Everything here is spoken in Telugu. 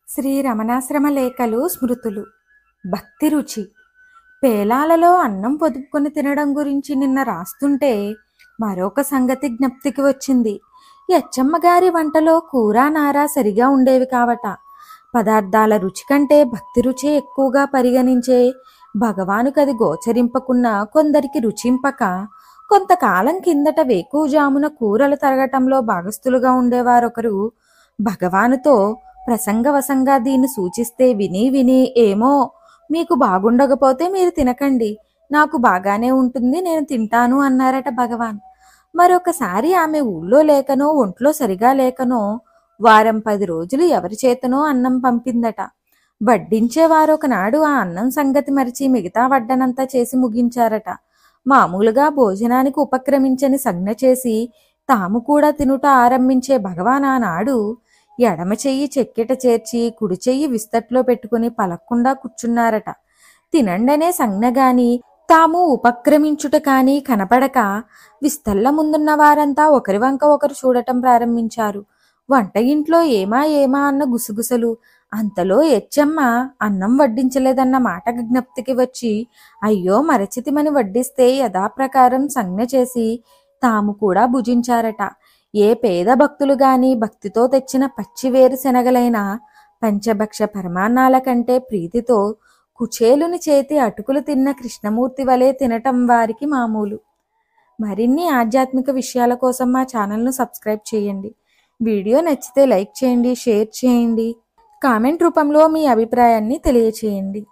శ్రీ రమణాశ్రమ లేఖలు స్మృతులు. భక్తి రుచి. పేలాలలో అన్నం పొదుపుకొని తినడం గురించి నిన్న రాస్తుంటే మరొక సంగతి జ్ఞప్తికి వచ్చింది. యచ్చమ్మగారి వంటలో కూర నార సరిగా ఉండేవి కావట. పదార్థాల రుచి కంటే భక్తి రుచే ఎక్కువగా పరిగణించే భగవానుకది గోచరింపకున్నా కొందరికి రుచింపక కొంతకాలం కిందట వేకువజామున కూరలు తరగటంలో భాగస్థులుగా ఉండేవారొకరు భగవానుతో ప్రసంగవశంగా దీన్ని సూచిస్తే విని విని ఏమో మీకు బాగుండకపోతే మీరు తినకండి, నాకు బాగానే ఉంటుంది, నేను తింటాను అన్నారట భగవాన్. మరొకసారి ఆమె ఊళ్ళో లేకనో ఒంట్లో సరిగా లేకనో వారం 10 రోజులు ఎవరి చేతనో అన్నం పంపిందట. వడ్డించేవారొకనాడు ఆ అన్నం సంగతి మరిచి మిగతా వడ్డనంతా చేసి ముగించారట. మామూలుగా భోజనానికి ఉపక్రమించని సంజ్ఞ చేసి తాము కూడా తినుట ఆరంభించే భగవాన్ ఆనాడు ఎడమ చెయ్యి చెక్కెట చేర్చి కుడి చెయ్యి విస్తట్లో పెట్టుకుని పలక్కుండా కూర్చున్నారట. తినండనే సంజ్ఞగాని తాము ఉపక్రమించుట కాని కనపడక విస్తళ్ళ ముందున్న వారంతా ఒకరి వంక ఒకరు చూడటం ప్రారంభించారు. వంట ఇంట్లో ఏమా ఏమా అన్న గుసగుసలు. అంతలో యచ్చమ్మ అన్నం వడ్డించలేదన్న మాట జ్ఞప్తికి వచ్చి అయ్యో మరచితిమని వడ్డిస్తే యథాప్రకారం సంజ్ఞ చేసి తాము కూడా భుజించారట. ఏ పేద భక్తులు గాని భక్తితో తెచ్చిన పచ్చి వేరుశనగలైన పంచభక్ష పరమాన్నాల కంటే ప్రీతితో కుచేలుని చేతి అటుకులు తిన్న కృష్ణమూర్తి వలె తినటం వారికి మామూలు. మరిన్ని ఆధ్యాత్మిక విషయాల కోసం మా ఛానల్ను సబ్స్క్రైబ్ చేయండి. వీడియో నచ్చితే లైక్ చేయండి, షేర్ చేయండి, కామెంట్ రూపంలో మీ అభిప్రాయాన్ని తెలియచేయండి.